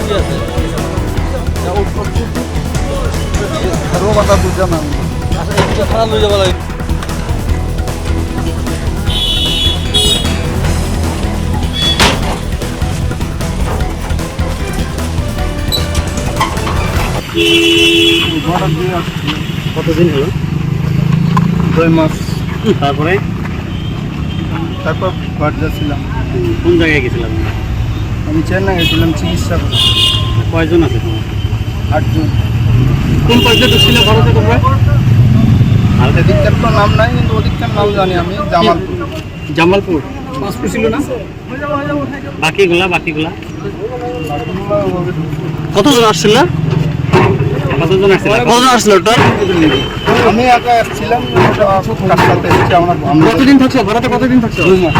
ঠিক আছে আরও কথা বুঝলাম আমি আচ্ছা একটু খারাপ হয়ে যাবো লাগে কতদিন হলো? 2 মাস। তারপরে তারপর বাড়িতে ছিলাম। কোন জায়গায় গেছিলাম? আমি চেন্নাই গেছিলাম চিকিৎসা করতে। কয়জন আছে তোমার? 8 জন। কোন পর্যায়ে ছিল ভারতে তোমরা? আর এদিককার তো নাম নাই, কিন্তু ওদিককার নাম জানি আমি, জামালপুর। জামালপুর। পাসপোর্ট ছিল না? বাকিগুলা কতজন আসছিল? কতজন আসছিল টোটাল? আমি একা আসছিলাম, কার সাথে এসেছি আমরা। কতদিন থাকছো ভারতে? কতদিন থাকছো? 2 মাস।